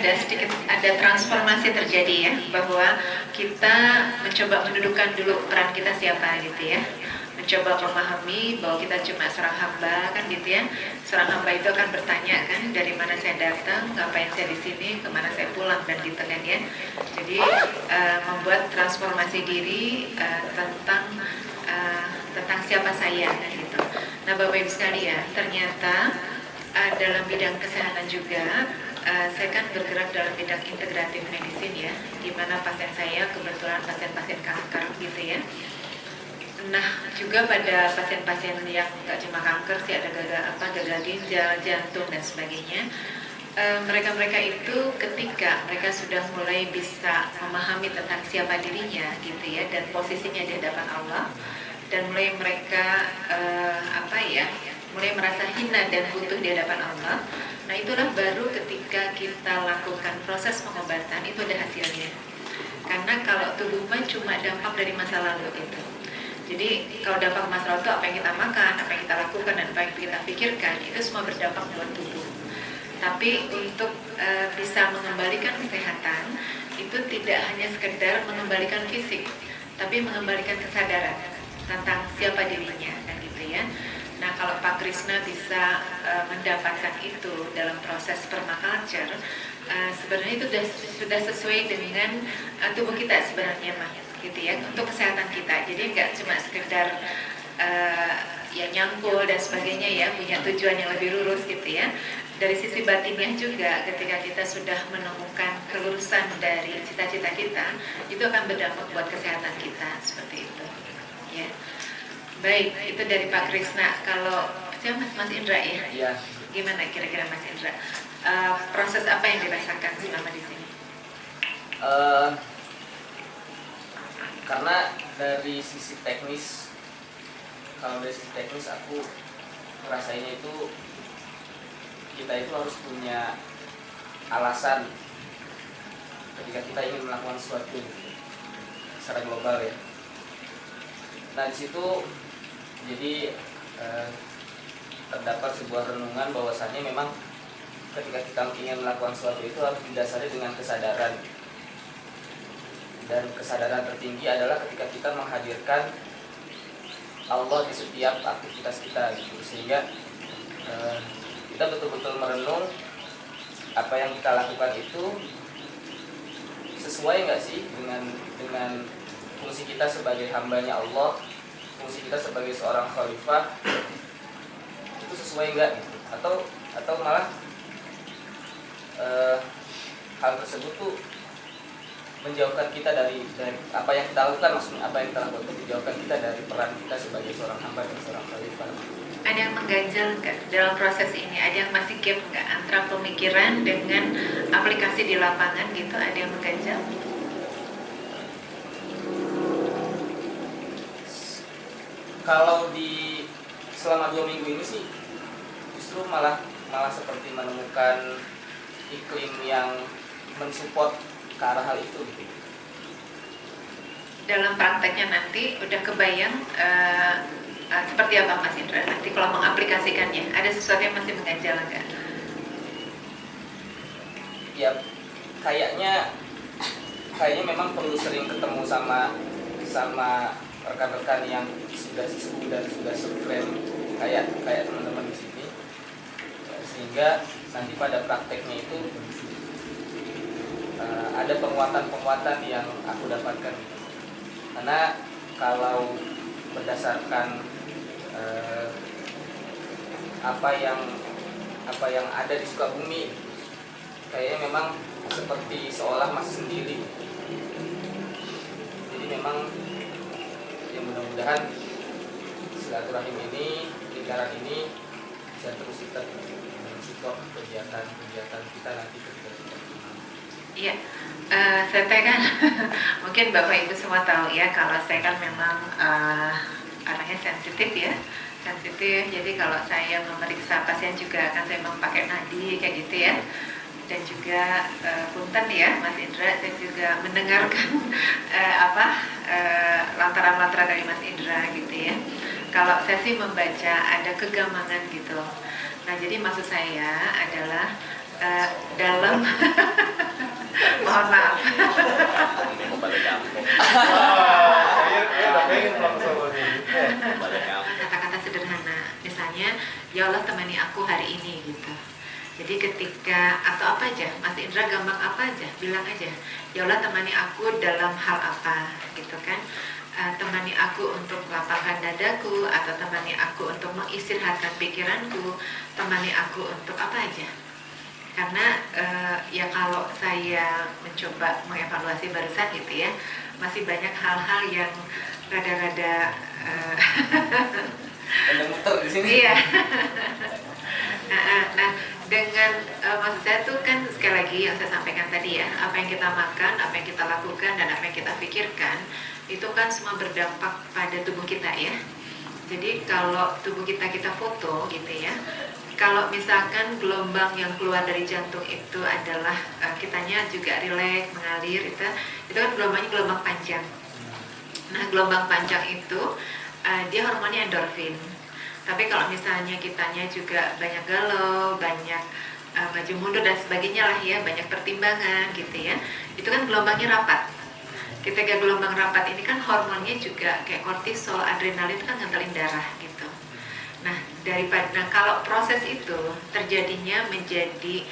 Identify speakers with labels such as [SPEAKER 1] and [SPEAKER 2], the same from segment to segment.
[SPEAKER 1] ada transformasi terjadi ya, bahwa kita mencoba mendudukan dulu peran kita siapa gitu ya, mencoba memahami bahwa kita cuma seorang hamba kan gitu ya. Seorang hamba itu akan bertanya kan, dari mana saya datang, ngapain saya di sini, kemana saya pulang dan gitu kan ya. Jadi membuat transformasi diri tentang siapa saya kan gitu. Nah Bapak Ibu sekalian, ternyata dalam bidang kesehatan juga saya kan bergerak dalam bidang integratif medicine ya, di mana pasien saya kebetulan pasien-pasien kanker gitu ya. Nah juga pada pasien-pasien yang nggak cuma kanker sih, ada gagal ginjal, jantung dan sebagainya. Mereka-mereka itu ketika mereka sudah mulai bisa memahami tentang siapa dirinya gitu ya, dan posisinya di hadapan Allah, dan mulai mereka mulai merasa hina dan butuh di hadapan Allah. Nah itulah baru ketika kita lakukan proses pengobatan itu ada hasilnya. Karena kalau tubuh cuma dampak dari masa lalu itu. Jadi kalau dampak masa lalu itu apa yang kita makan, apa yang kita lakukan, dan apa yang kita pikirkan, itu semua berdampak buat tubuh. Tapi untuk bisa mengembalikan kesehatan itu tidak hanya sekedar mengembalikan fisik, tapi mengembalikan kesadaran tentang siapa dirinya kan gitu ya. Nah kalau Pak Krishna bisa mendapatkan itu dalam proses permaculture, sebenarnya itu sudah sesuai dengan tubuh kita sebenarnya mah gitu ya, untuk kesehatan kita. Jadi nggak cuma sekedar ya nyangkul dan sebagainya ya, punya tujuan yang lebih lurus gitu ya. Dari sisi batinnya juga, ketika kita sudah menemukan kelulusan dari cita-cita kita, itu akan berdampak buat kesehatan kita seperti itu ya. Baik, itu dari Pak Krishna. Kalau siapa Mas Indra ya?
[SPEAKER 2] Iya.
[SPEAKER 1] Gimana kira-kira Mas Indra? Proses apa yang dirasakan selama di sini?
[SPEAKER 2] Karena dari sisi teknis, kalau dari sisi teknis aku ngerasainnya itu kita itu harus punya alasan ketika kita ingin melakukan sesuatu secara global ya. Nah di situ jadi terdapat sebuah renungan bahwasannya memang ketika kita ingin melakukan sesuatu itu harus didasari dengan kesadaran, dan kesadaran tertinggi adalah ketika kita menghadirkan Allah di setiap aktivitas kita gitu, sehingga kita betul-betul merenung apa yang kita lakukan itu sesuai nggak sih dengan fungsi kita sebagai hambanya Allah, fungsi kita sebagai seorang khalifah, itu sesuai nggak gitu, atau malah hal tersebut tuh menjauhkan kita dari apa yang kita lakukan, maksudnya apa yang kita lakukan itu menjauhkan kita dari peran kita sebagai seorang hamba dan seorang khalifah.
[SPEAKER 1] Ada yang mengganjal nggak dalam proses ini? Ada yang masih gap nggak antara pemikiran dengan aplikasi di lapangan gitu? Ada yang mengganjal?
[SPEAKER 2] Kalau di selama 2 minggu ini sih justru malah seperti menemukan iklim yang mensupport ke arah hal itu gitu.
[SPEAKER 1] Dalam prakteknya nanti udah kebayang seperti apa Mas Indra nanti kalau mengaplikasikannya? Ada sesuatu yang masih mengganjal nggak?
[SPEAKER 2] Ya kayaknya memang perlu sering ketemu sama rekan-rekan yang sudah sepuh dan sudah sekeren kayak teman-teman di sini, sehingga nanti pada prakteknya itu ada penguatan yang aku dapatkan. Karena kalau berdasarkan apa yang ada di Sukabumi, kayaknya memang seperti seolah masih sendiri. Jadi memang ya mudah-mudahan silaturahim ini, lingkaran ini bisa terus kita mensupport kegiatan kita nanti ketika kita.
[SPEAKER 1] Iya, saya kan mungkin Bapak Ibu semua tahu ya, kalau saya kan memang anaknya sensitif ya, jadi kalau saya memeriksa pasien juga kan saya memang pakai nadi kayak gitu ya, dan juga punten ya Mas Indra, saya juga mendengarkan lantaran-lantaran dari Mas Indra gitu ya. Kalau saya sih membaca ada kegamangan gitu. Nah jadi maksud saya adalah dalam mohon maaf.
[SPEAKER 3] Ini mau pada kampung.
[SPEAKER 1] Kata-kata sederhana, misalnya, ya Allah temani aku hari ini gitu. Jadi ketika atau apa aja, Mas Indra gampang apa aja, bilang aja, ya Allah temani aku dalam hal apa, gitu kan? Temani aku untuk melapangkan dadaku, atau temani aku untuk mengistirahatkan pikiranku, temani aku untuk apa aja. Karena ya kalau saya mencoba mengevaluasi barusan gitu ya, masih banyak hal-hal yang rada-rada
[SPEAKER 2] Ada muter di sini.
[SPEAKER 1] iya. Nah, dengan maksud saya tuh kan sekali lagi yang saya sampaikan tadi ya, apa yang kita makan, apa yang kita lakukan, dan apa yang kita pikirkan itu kan semua berdampak pada tubuh kita ya. Jadi kalau tubuh kita foto gitu ya, kalau misalkan gelombang yang keluar dari jantung itu adalah kitanya juga rileks, mengalir, itu kan gelombangnya gelombang panjang. Nah, gelombang panjang itu dia hormonnya endorfin. Tapi kalau misalnya kitanya juga banyak galau, banyak maju mundur dan sebagainya lah ya, banyak pertimbangan gitu ya, itu kan gelombangnya rapat. Ketika gelombang rapat ini kan hormonnya juga kayak kortisol, adrenalin itu kan nganterin darah gitu. Nah, kalau proses itu terjadinya menjadi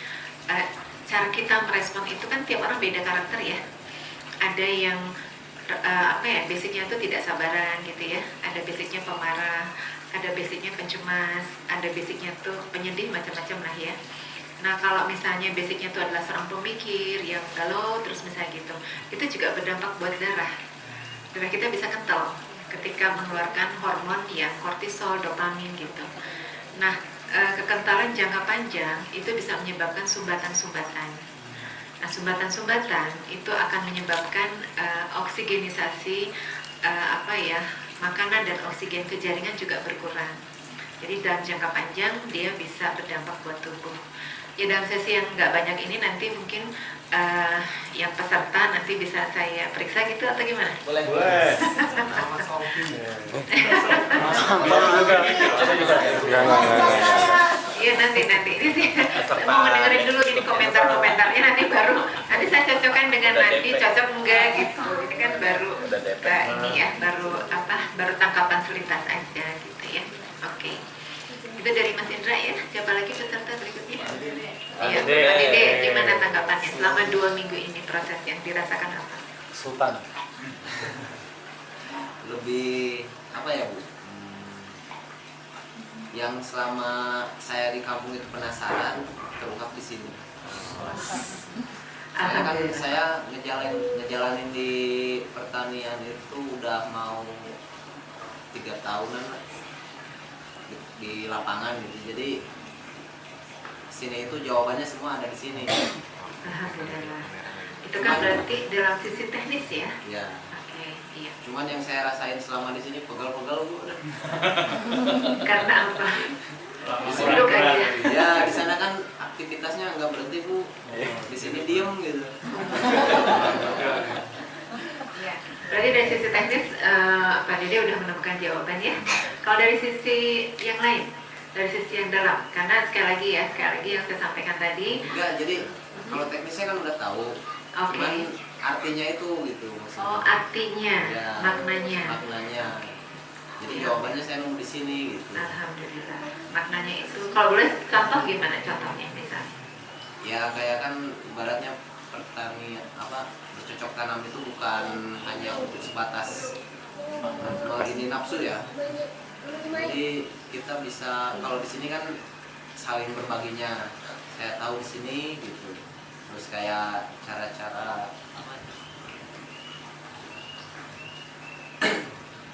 [SPEAKER 1] cara kita merespon itu kan tiap orang beda karakter ya. Ada yang basicnya tuh tidak sabaran gitu ya, ada basicnya pemarah, ada basicnya pencemas, ada basicnya tuh penyedih, macam-macam lah ya. Nah, kalau misalnya basicnya tuh adalah seorang pemikir yang galau terus misalnya gitu, itu juga berdampak buat darah. Darah kita bisa kental ketika mengeluarkan hormon yang kortisol, dopamin gitu. Nah, kekentalan jangka panjang itu bisa menyebabkan sumbatan-sumbatan. Nah, sumbatan-sumbatan itu akan menyebabkan oksigenisasi makanan dan oksigen ke jaringan juga berkurang. Jadi dalam jangka panjang dia bisa berdampak buat tubuh. Ya dalam sesi yang nggak banyak ini nanti mungkin yang peserta nanti bisa saya periksa gitu atau gimana?
[SPEAKER 2] Boleh.
[SPEAKER 1] Iya nanti ini sih mau dengerin dulu ini komentar-komentarnya nanti saya cocokkan dengan nanti cocok enggak gitu. Ini kan baru baru tangkapan selintas aja gitu ya. Oke. Itu dari Mas Indra ya. Siapa lagi peserta berikutnya? Iya, Pak Dede, gimana tanggapannya selama 2 minggu ini proses yang dirasakan apa?
[SPEAKER 4] Sultan.
[SPEAKER 5] Lebih apa ya Bu? Yang selama saya di kampung itu penasaran terungkap di sini. Saya ngejalanin di pertanian itu udah mau 3 tahunan lah di lapangan gitu. Jadi sini itu jawabannya semua ada di sini.
[SPEAKER 1] Alhamdulillah. Itu kan berarti dalam sisi teknis ya?
[SPEAKER 5] Ya.
[SPEAKER 1] Oke, iya.
[SPEAKER 5] Cuman yang saya rasain selama di sini pegal-pegal Bu.
[SPEAKER 1] Karena apa?
[SPEAKER 5] Duduk aja. Ya, di sana kan aktivitasnya nggak berhenti Bu. Di sini diem gitu.
[SPEAKER 1] Ya. Berarti dari sisi teknis Pak Dede udah menemukan jawaban ya. Kalau dari sisi yang lain, dari sisi yang dalam, karena sekali lagi yang saya sampaikan tadi.
[SPEAKER 5] Enggak, jadi kalau teknisnya kan udah tahu.
[SPEAKER 1] Oke.
[SPEAKER 5] Cuman artinya itu gitu maksudnya.
[SPEAKER 1] Oh, artinya,
[SPEAKER 5] ya, maknanya. Jadi jawabannya saya nunggu di sini gitu.
[SPEAKER 1] Alhamdulillah. Maknanya itu, kalau boleh contoh gimana contohnya misalnya?
[SPEAKER 5] Ya kayak kan ibaratnya bercocok tanam itu bukan hanya untuk sebatas ini nafsu ya. Jadi kita bisa kalau di sini kan saling berbaginya. Saya tahu di sini gitu. Terus kayak cara-cara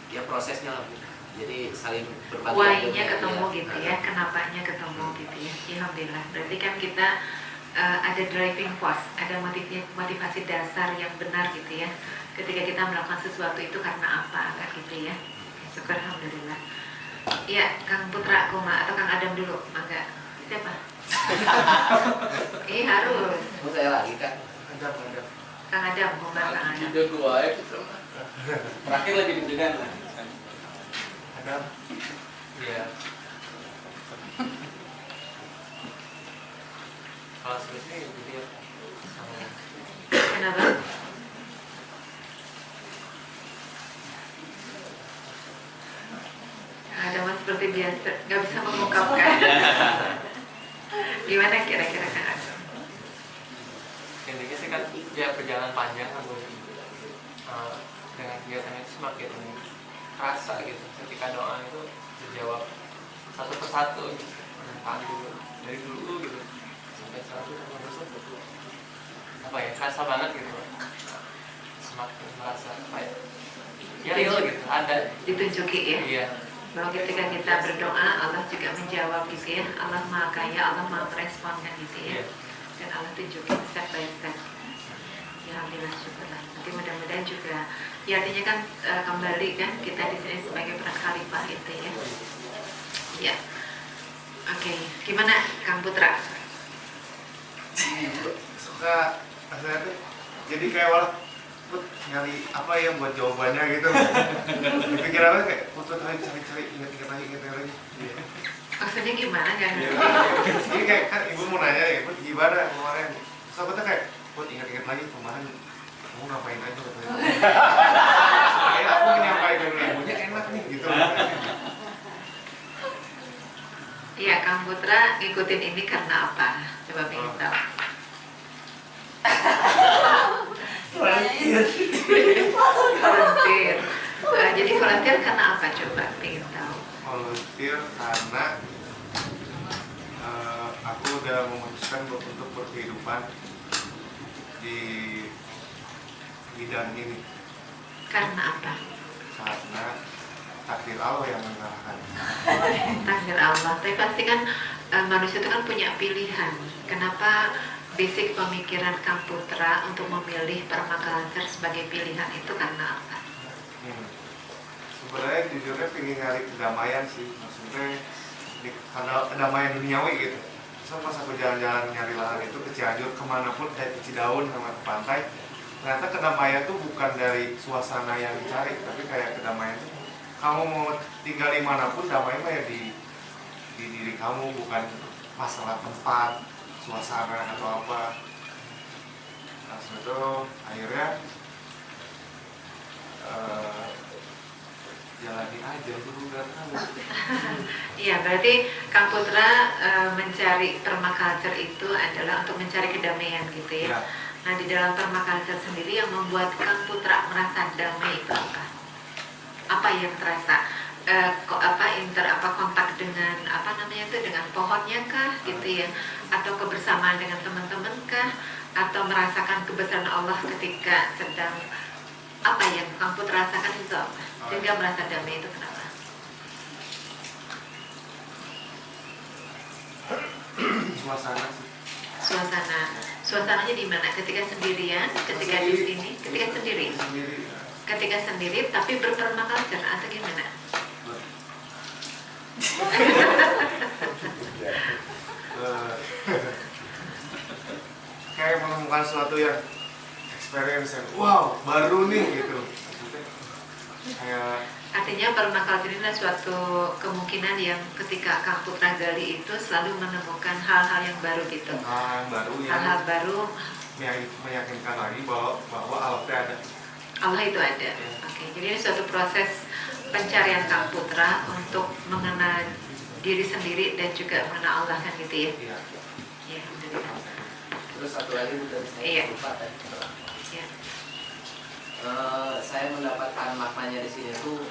[SPEAKER 5] ya prosesnya lah Bu. Jadi saling berbagi.
[SPEAKER 1] Why-nya ketemu ya. Gitu ya, kenapanya ketemu gitu ya. Alhamdulillah. Berarti kan kita ada driving force, ada motivasi dasar yang benar gitu ya. Ketika kita melakukan sesuatu itu karena apa, kan gitu ya. Syukur alhamdulillah. Iya, Kang Putra Kuma atau Kang Adam dulu, mangga. Siapa? Harus.
[SPEAKER 5] Mau saya lagi kan?
[SPEAKER 1] Kang Adam, Kang Adam.
[SPEAKER 2] Video gua ya gitu. Terakhir lagi deg-degan lah.
[SPEAKER 4] Adam. Iya. Kalau sebenarnya gitu ya.
[SPEAKER 1] Kenapa biasa, nggak bisa mengungkapkan. Gimana kira-kira Kang Agung?
[SPEAKER 4] Intinya sih kan ya perjalanan panjang kan dengan kegiatan itu semakin terasa gitu ketika doa itu dijawab satu persatu gitu. Dulu dari dulu gitu sampai sekarang apa ya kerasa banget gitu, semakin merasa kayak ya real gitu, ada
[SPEAKER 1] Ditunjuki ya.
[SPEAKER 4] iya
[SPEAKER 1] Bahwa ketika kita berdoa, Allah juga menjawab gitu ya. Allah Maha Kaya, Allah Maha Meresponkan gitu ya.
[SPEAKER 4] iya.
[SPEAKER 1] Dan Allah tunjukin step by step. Ya alhamdulillah, syukurlah. Nanti mudah-mudahan juga, ya artinya kan kembali kan kita di sini sebagai peran khalifah itu ya. Ya. Oke, gimana Kang Putra?
[SPEAKER 6] Suka rasanya tuh jadi kayak walau nyari apa ya buat jawabannya gitu. Pikirannya kayak putus lagi cari-cari ingat lagi.
[SPEAKER 1] Maksudnya gimana kan?
[SPEAKER 6] Jadi kayak kan ibu mau nanya ya, Put gimana kemarin? Terus aku tuh kayak, Put ingat lagi kemarin kamu ngapain aja katanya. Kayak aku menyampaikan ibunya enak nih gitu.
[SPEAKER 1] Iya, Kang Putra ngikutin ini karena apa? Coba pengen tahu. Volunteer. Jadi volunteer karena apa coba pengen tahu?
[SPEAKER 6] Volunteer karena aku udah memutuskan untuk berkehidupan di bidang ini.
[SPEAKER 1] Karena apa?
[SPEAKER 6] Karena takdir Allah yang mengarahkan.
[SPEAKER 1] Takdir Allah. Tapi pasti kan manusia itu kan punya pilihan. Kenapa basic pemikiran Kang Putra untuk memilih permaculture sebagai pilihan itu karena apa?
[SPEAKER 6] Sebenarnya jujurnya pengen nyari kedamaian sih, maksudnya karena kedamaian duniawi gitu. So pas aku jalan-jalan nyari lahan itu ke Cianjur kemanapun kayak ke Cidaun sama ke pantai, ternyata kedamaian tuh bukan dari suasana yang dicari, tapi kayak kedamaian tuh kamu mau tinggal di manapun damai mah ya di diri kamu, bukan masalah tempat, suasana atau apa. Nah itu akhirnya jalani aja dulu gak tahu.
[SPEAKER 1] Iya, berarti Kang Putra mencari permaculture itu adalah untuk mencari kedamaian gitu ya.
[SPEAKER 6] Ya.
[SPEAKER 1] Nah di dalam permaculture sendiri yang membuat Kang Putra merasa damai itu apa? Apa yang terasa? Kontak dengan apa namanya itu dengan pohonnya kah gitu ya? Atau kebersamaan dengan teman-teman kah? Atau merasakan kebesaran Allah ketika sedang apa yang Kang Putra rasakan itu apa? Sehingga merasa damai itu kenapa?
[SPEAKER 6] Suasana sih.
[SPEAKER 1] Suasananya di mana? Ketika sendirian, ketika di sini, ketika sendiri. Ketika sendiri tapi berpermaculture atau gimana?
[SPEAKER 6] Kayak menemukan sesuatu yang experience yang wow baru nih gitu. Kayak
[SPEAKER 1] Artinya permaculture ini adalah suatu kemungkinan yang ketika Kang Putra gali itu selalu menemukan hal-hal yang baru gitu.
[SPEAKER 6] hal baru yang
[SPEAKER 1] Hal-hal baru,
[SPEAKER 6] meyakinkan lagi bahwa Allah itu ada.
[SPEAKER 1] Allah itu ada. Oke, jadi ini suatu proses pencarian Kang Putra untuk mengenal diri sendiri dan juga mengenal Allah kan gitu ya.
[SPEAKER 6] Iya.
[SPEAKER 1] Ya, alhamdulillah.
[SPEAKER 5] Terus satu lagi dari saya
[SPEAKER 1] Iya.
[SPEAKER 5] lupa tadi.
[SPEAKER 1] Ya.
[SPEAKER 5] Saya mendapatkan maknanya di sini tuh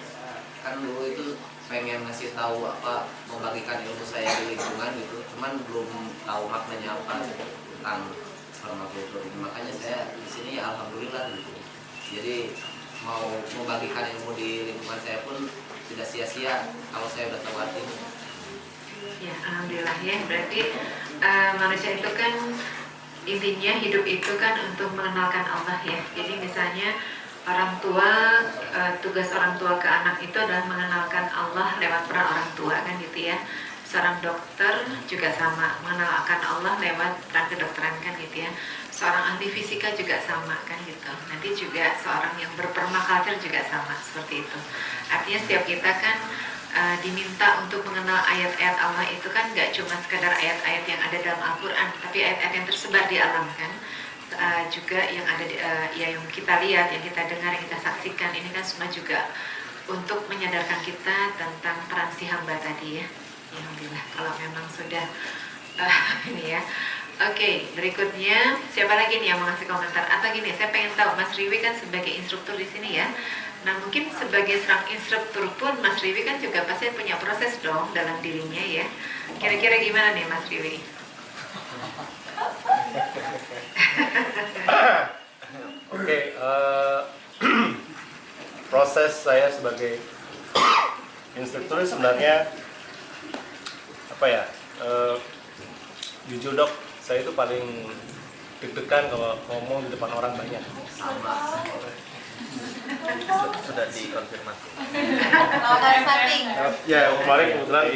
[SPEAKER 5] kan dulu itu pengen ngasih tahu apa membagikan ilmu saya di lingkungan gitu, cuman belum tahu maknanya apa gitu, tentang permakultur ini. Makanya saya di sini ya alhamdulillah gitu. Jadi mau membagikan ilmu di lingkungan saya pun tidak sia-sia kalau saya udah tahu artinya.
[SPEAKER 1] Ya, alhamdulillah ya. Berarti manusia itu kan intinya hidup itu kan untuk mengenalkan Allah ya. Jadi misalnya orang tua, tugas orang tua ke anak itu adalah mengenalkan Allah lewat peran orang tua kan gitu ya. Seorang dokter juga sama, mengenalkan Allah lewat peran kedokteran kan gitu ya. Seorang ahli fisika juga sama kan gitu. Nanti juga seorang yang berpermaculture juga sama seperti itu. Artinya setiap kita kan diminta untuk mengenal ayat-ayat Allah itu kan gak cuma sekedar ayat-ayat yang ada dalam Al-Quran, tapi ayat-ayat yang tersebar di alam kan. Juga yang ada ya yang kita lihat, yang kita dengar, yang kita saksikan ini kan semua juga untuk menyadarkan kita tentang peran si hamba tadi ya. Alhamdulillah kalau memang sudah ini ya. Oke, berikutnya siapa lagi nih yang mau ngasih komentar? Atau gini, saya pengen tahu Mas Riwi kan sebagai instruktur di sini ya. Nah mungkin sebagai seorang instruktur pun Mas Riwi kan juga pasti punya proses dong dalam dirinya ya. Kira-kira gimana nih Mas Riwi?
[SPEAKER 7] Oke, proses saya sebagai instruktur sebenarnya apa ya? Jujur dok, saya itu paling deg-degan kalau ngomong di depan orang banyak.
[SPEAKER 3] Sudah dikonfirmasi.
[SPEAKER 7] Ya kemarin kebetulan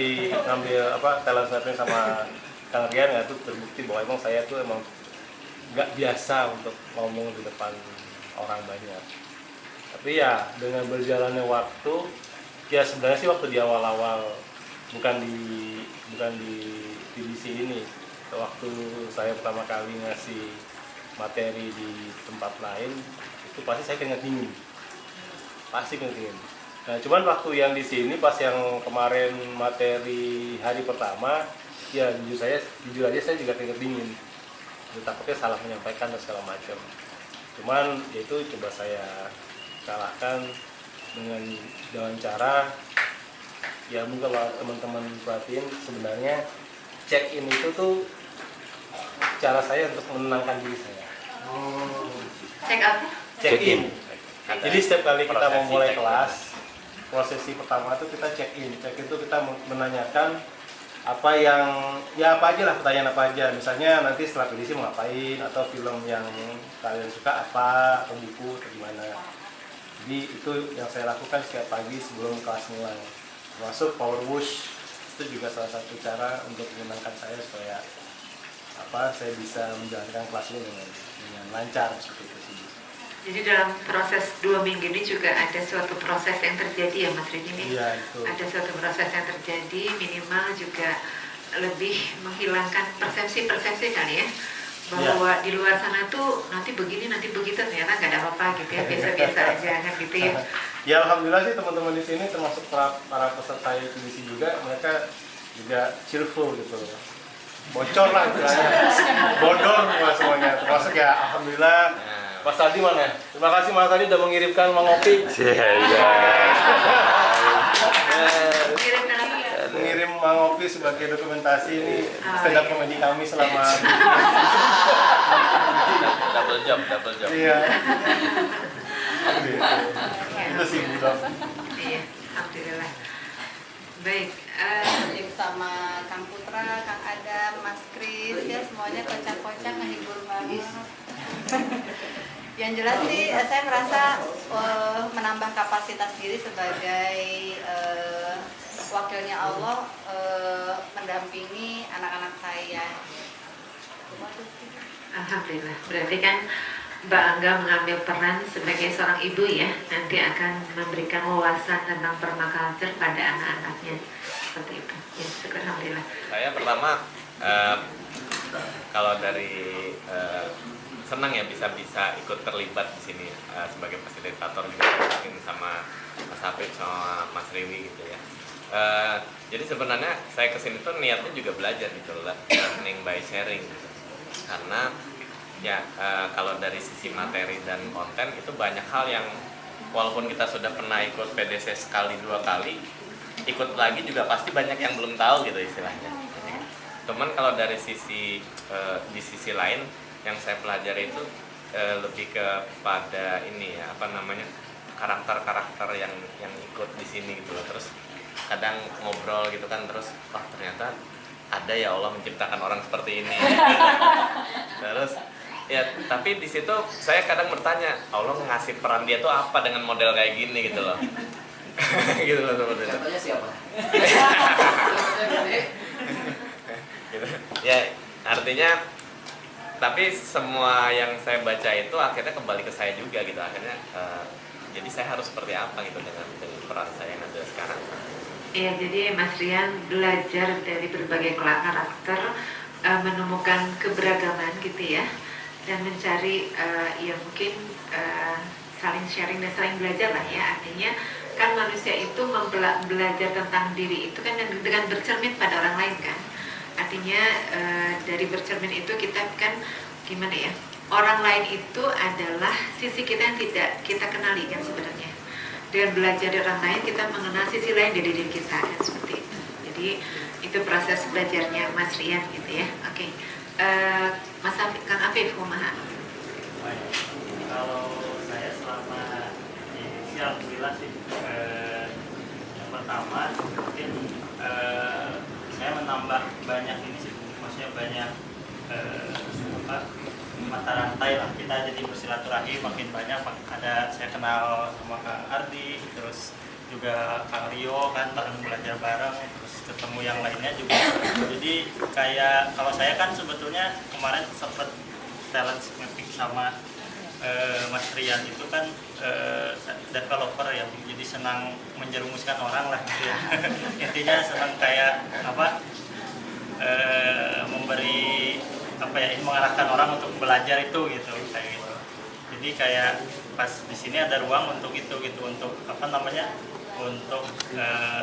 [SPEAKER 7] ngambil talent sniping sama Kang Rian, itu terbukti bahwa emang saya tuh emang nggak biasa untuk ngomong di depan orang banyak. Tapi ya dengan berjalannya waktu, ya sebenarnya sih waktu di awal-awal bukan di TBC ini, waktu saya pertama kali ngasih materi di tempat lain itu pasti saya keringat dingin, pasti keringat dingin. Nah cuman waktu yang di sini pas yang kemarin materi hari pertama, ya jujur aja saya juga keringat dingin. Takutnya salah menyampaikan dan segala macam. Cuman itu coba saya kalahkan dengan cara ya mungkin kalau teman-teman perhatiin sebenarnya check in itu tuh cara saya untuk menenangkan diri saya.
[SPEAKER 1] Check apa?
[SPEAKER 7] Check in. Jadi setiap kali kita mau mulai kelas, prosesi pertama itu kita check in. Check in itu kita menanyakan apa aja lah, pertanyaan apa aja. Misalnya nanti setelah edisi mau ngapain, atau film yang kalian suka apa, atau buku atau gimana. Jadi itu yang saya lakukan setiap pagi sebelum kelas mulai. Termasuk power wash itu juga salah satu cara untuk menenangkan saya supaya saya bisa menjalankan kelas ini dengan lancar seperti itu sih.
[SPEAKER 1] Jadi dalam proses 2 minggu ini juga ada suatu proses yang terjadi ya Mas Rini ini.
[SPEAKER 7] Iya, itu.
[SPEAKER 1] Ada suatu proses yang terjadi, minimal juga lebih menghilangkan persepsi kali ya. Bahwa di luar sana tuh nanti begini, nanti begitu, ternyata nggak ada apa-apa gitu ya, biasa-biasa aja kan gitu ya.
[SPEAKER 7] Ya alhamdulillah sih teman-teman di sini termasuk para peserta TBC juga, mereka juga cheerful gitu. Bocor lah istilahnya, bodor semuanya, termasuk ya alhamdulillah. Mas Aldi mana? Terima kasih Mas Aldi udah mengirimkan mengopi. Mengirim mengopi sebagai dokumentasi ini stand up komedi kami selama
[SPEAKER 3] Double job.
[SPEAKER 7] iya. Itu sih budak.
[SPEAKER 1] Iya, alhamdulillah. Baik,
[SPEAKER 8] sama Kang Putra, Kang Adam, Mas Kris, ya semuanya kocak-kocak, ngehibur banget. Yang jelas sih saya merasa menambah kapasitas diri sebagai wakilnya Allah, mendampingi anak-anak saya.
[SPEAKER 1] alhamdulillah. Berarti kan Mbak Angga mengambil peran sebagai seorang ibu ya, nanti akan memberikan wawasan tentang permaculture pada anak-anaknya, seperti itu. Ya, syukur alhamdulillah.
[SPEAKER 3] Saya pertama kalau dari senang ya bisa ikut terlibat di sini sebagai fasilitator juga mungkin sama Mas Hafid sama Mas Riwi gitu ya. Jadi sebenarnya saya kesini tuh niatnya juga belajar gitu lah, learning by sharing gitu. Karena ya kalau dari sisi materi dan konten itu banyak hal yang walaupun kita sudah pernah ikut PDC sekali 2 kali, ikut lagi juga pasti banyak yang belum tahu gitu istilahnya. Cuman kalau dari sisi di sisi lain yang saya pelajari itu lebih kepada ini ya karakter-karakter yang ikut di sini gitu loh. Terus kadang ngobrol gitu kan, terus ternyata ada ya Allah menciptakan orang seperti ini. Terus ya tapi di situ saya kadang bertanya, Allah ngasih peran dia tuh apa dengan model kayak gini gitu loh. Gitu loh seperti itu.
[SPEAKER 5] Contohnya siapa?
[SPEAKER 3] Gitu. Ya artinya tapi semua yang saya baca itu akhirnya kembali ke saya juga gitu, akhirnya jadi saya harus seperti apa gitu dengan peran saya yang ada sekarang.
[SPEAKER 1] Iya, jadi Mas Rian belajar dari berbagai karakter, menemukan keberagaman gitu ya, dan mencari ya mungkin saling sharing dan saling belajar lah ya. Artinya kan manusia itu belajar tentang diri itu kan dengan bercermin pada orang lain kan. Artinya dari bercermin itu kita kan gimana ya, orang lain itu adalah sisi kita yang tidak kita kenali kan sebenarnya. Dengan belajar dari orang lain kita mengenal sisi lain dari diri kita kan, seperti itu. Jadi itu proses belajarnya Mas Rian gitu ya. Oke. Mas Afif, Kang Afif, kumaha?
[SPEAKER 9] Kalau saya selama ini alhamdulillah sih, yang pertama mungkin saya menambah banyak ini sih, maksudnya banyak mata rantai lah, kita jadi bersilaturahmi makin banyak. Ada saya kenal sama Kang Ardi, terus juga Kang Rio kan bareng belajar bareng, terus ketemu yang lainnya juga. Jadi kayak kalau saya kan sebetulnya kemarin sempat talent mapping sama Mas Rian itu kan developer ya, jadi senang menjerumuskan orang lah gitu ya. Intinya senang kayak apa, memberi apa ya, mengarahkan orang untuk belajar itu gitu, kayak gitu. Jadi kayak pas di sini ada ruang untuk itu gitu, untuk apa namanya, untuk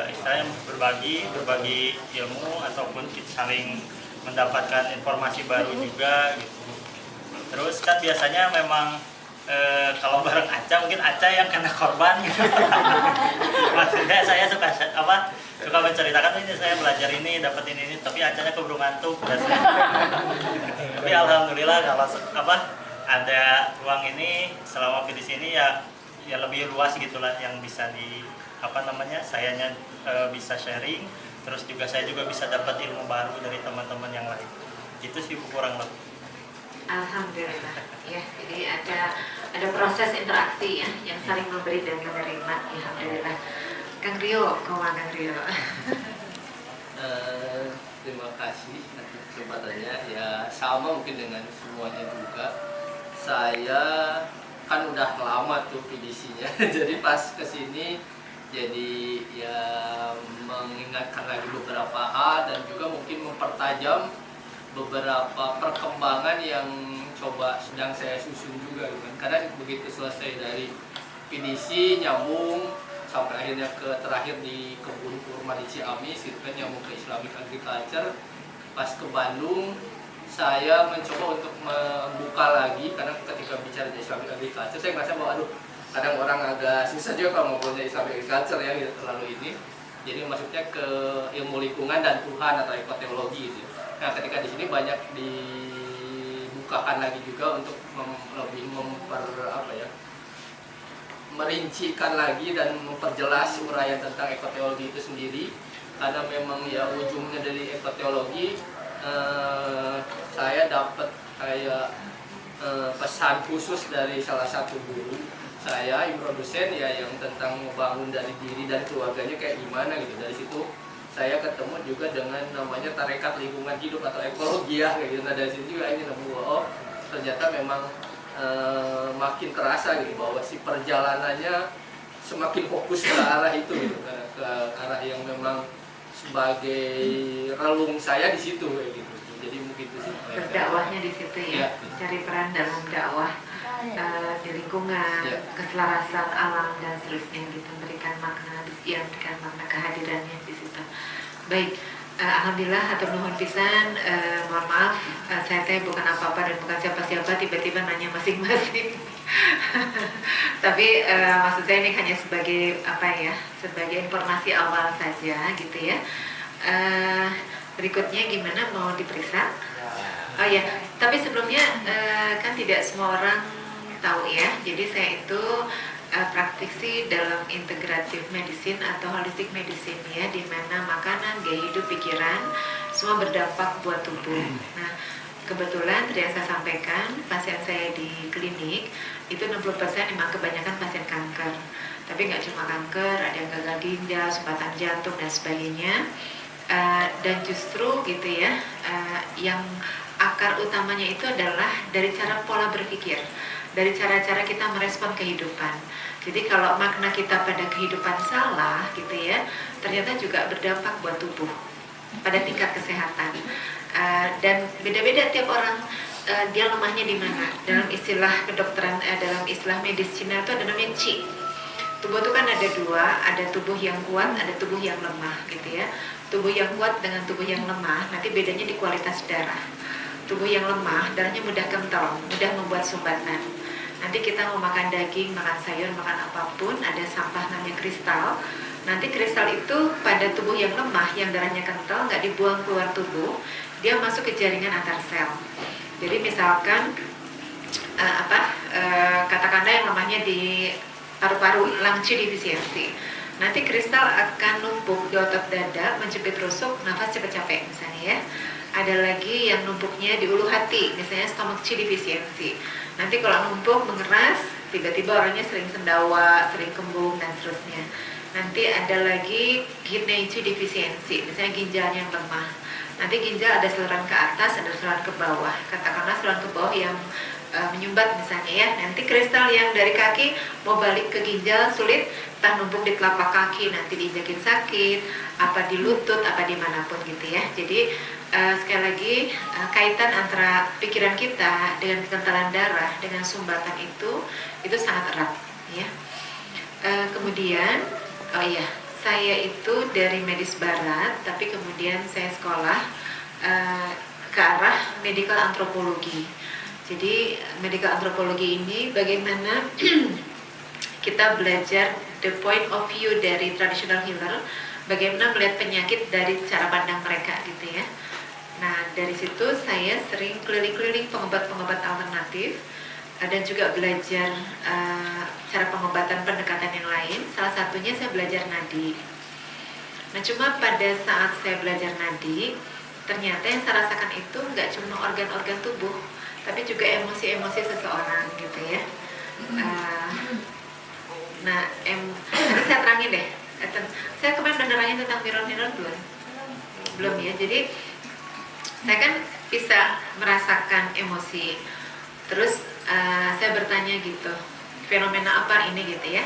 [SPEAKER 9] istilahnya berbagi ilmu ataupun saling mendapatkan informasi baru juga gitu. Terus kan biasanya memang kalau bareng Aca, mungkin Aca yang kena korban gitu. Maksudnya saya suka menceritakan ini saya belajar ini, dapat ini, tapi Acanya keburu ngantuk. Tapi alhamdulillah kalau ada ruang ini selama di sini ya lebih luas gitulah yang bisa sayanya bisa sharing, terus juga saya juga bisa dapat ilmu baru dari teman-teman yang lain. Itu sih kurang lebih.
[SPEAKER 1] Alhamdulillah ya, jadi ada proses interaksi ya yang saling memberi dan menerima. Alhamdulillah. Kang Rio, Kang Rio.
[SPEAKER 5] Terima kasih atas kesempatannya. Ya sama mungkin dengan semuanya juga. Saya kan udah lama tuh PDC-nya, jadi pas kesini jadi ya mengingatkan lagi beberapa hal dan juga mungkin mempertajam beberapa perkembangan yang sedang saya susun juga gitu kan. Karena begitu selesai dari PDC nyambung sampai akhirnya terakhir di kebun kurma di Ciamis gitu kan, nyambung ke Islamic Agriculture. Pas ke Bandung saya mencoba untuk membuka lagi, karena ketika bicara di Islamic Agriculture saya merasa bahwa kadang orang agak susah juga kalau ngomongnya Islamic Agriculture ya gitu, terlalu ini. Jadi maksudnya ke ilmu lingkungan dan Tuhan atau ekoteologi gitu. Nah, ketika di sini banyak dibukakan lagi juga untuk lebih merincikan lagi dan memperjelas uraian tentang ekoteologi itu sendiri. Karena memang ya ujungnya dari ekoteologi, saya dapat kayak pesan khusus dari salah satu guru saya, produsen ya, yang tentang membangun dari diri dan keluarganya kayak gimana gitu. Dari situ saya ketemu juga dengan namanya tarekat lingkungan hidup atau ekologi ya kayak gitu. Nah, dari situ juga ini nemu ternyata memang makin terasa gitu bahwa si perjalanannya semakin fokus ke arah itu gitu, ke arah yang memang sebagai relung saya di situ kayak gitu. Jadi mungkin itu sih
[SPEAKER 1] Berdakwahnya di situ ya, cari peran dalam dakwah di lingkungan, keselarasan alam dan seterusnya gitu, memberikan makna kehadirannya di situ. Baik, alhamdulillah hatur nuhun pisan. Mohon maaf, saya bukan apa-apa dan bukan siapa-siapa, tiba-tiba nanya masing-masing. Tapi maksud saya ini hanya sebagai sebagai informasi awal saja gitu ya. Berikutnya gimana, mau diperiksa? Oh ya, tapi sebelumnya kan tidak semua orang tahu ya. Jadi saya itu praktisi dalam integratif medicine atau holistic medicine ya, di mana makanan, gaya hidup, pikiran semua berdampak buat tubuh. Nah, kebetulan tadi yang saya sampaikan, pasien saya di klinik itu 60% memang kebanyakan pasien kanker. Tapi nggak cuma kanker, ada yang gagal ginjal, sumbatan jantung dan sebagainya. Dan justru gitu ya, yang akar utamanya itu adalah dari cara pola berpikir, dari cara-cara kita merespon kehidupan. Jadi kalau makna kita pada kehidupan salah gitu ya, ternyata juga berdampak buat tubuh pada tingkat kesehatan. Dan beda-beda tiap orang, dia lemahnya di mana. Dalam istilah kedokteran, dalam istilah medis Cina itu ada namanya qi. tubuh itu kan ada dua, ada tubuh yang kuat, ada tubuh yang lemah gitu ya. Tubuh yang kuat dengan tubuh yang lemah, nanti bedanya di kualitas darah. Tubuh yang lemah, darahnya mudah kental, mudah membuat sumbatan. Nanti kita mau makan daging, makan sayur, makan apapun, ada sampah namanya kristal. Nanti kristal itu pada tubuh yang lemah, yang darahnya kental, nggak dibuang keluar tubuh, dia masuk ke jaringan antar sel. Jadi misalkan katakanlah yang lemahnya di paru-paru, lung qi defisiensi. Nanti kristal akan numpuk di otot dada, menjepit rusuk, nafas cepat capek misalnya ya. Ada lagi yang numpuknya di ulu hati, misalnya stomach qi defisiensi. Nanti kalau numpuk mengeras, tiba-tiba orangnya sering sendawa, sering kembung dan seterusnya. Nanti ada lagi kidney qi defisiensi, misalnya ginjalnya yang lemah. Nanti ginjal ada saluran ke atas, ada saluran ke bawah. Katakanlah saluran ke bawah yang menyumbat misalnya ya. Nanti kristal yang dari kaki mau balik ke ginjal sulit, entah numpuk di telapak kaki, nanti diinjakin sakit, apa di lutut, apa dimanapun gitu ya. Jadi sekali lagi kaitan antara pikiran kita dengan kekentalan darah dengan sumbatan itu sangat erat ya. Kemudian saya itu dari medis barat, tapi kemudian saya sekolah ke arah medical antropologi. Jadi medical antropologi ini bagaimana kita belajar the point of view dari traditional healer, bagaimana melihat penyakit dari cara pandang mereka gitu ya. Nah dari situ saya sering keliling-keliling pengobat-pengobat alternatif dan juga belajar cara pengobatan pendekatan yang lain. Salah satunya saya belajar nadi. Nah cuma pada saat saya belajar nadi, ternyata yang saya rasakan itu nggak cuma organ-organ tubuh, tapi juga emosi-emosi seseorang gitu ya. Nanti saya terangin deh. Saya kemarin udah nerangin tentang mirror belum ya. Jadi saya kan bisa merasakan emosi. Terus saya bertanya gitu, fenomena apa ini gitu ya.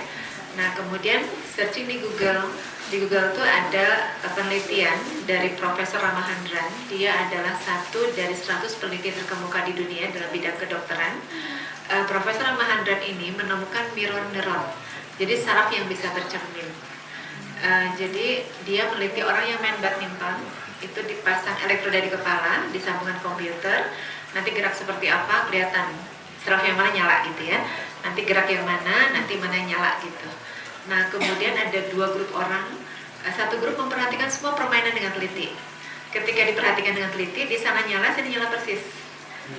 [SPEAKER 1] Nah kemudian searching di Google. Di Google tuh ada penelitian dari Profesor Ramahandran. Dia adalah satu dari 100 peneliti terkemuka di dunia dalam bidang kedokteran. Profesor Ramahandran ini menemukan mirror neuron, jadi saraf yang bisa bercermin. Jadi dia meneliti orang yang main badminton, itu dipasang elektroda di kepala, disambungkan komputer, nanti gerak seperti apa kelihatan, saraf yang mana nyala gitu ya. Nanti gerak yang mana, nanti mana yang nyala gitu. Nah kemudian ada 2 grup orang, satu grup memperhatikan semua permainan dengan teliti. Ketika diperhatikan dengan teliti, di sana nyala, sini nyala persis,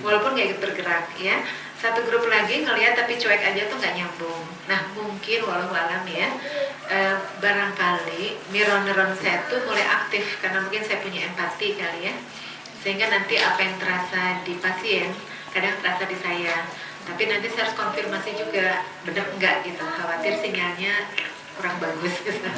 [SPEAKER 1] walaupun nggak ikut bergerak ya. Satu grup lagi ngelihat tapi cuek aja tuh nggak nyambung. Nah mungkin walau alam ya, barangkali mirror neuron saya tuh mulai aktif karena mungkin saya punya empati kali ya, sehingga nanti apa yang terasa di pasien kadang terasa di saya. Tapi nanti saya harus konfirmasi juga benar enggak gitu, khawatir sinyalnya kurang bagus gitu.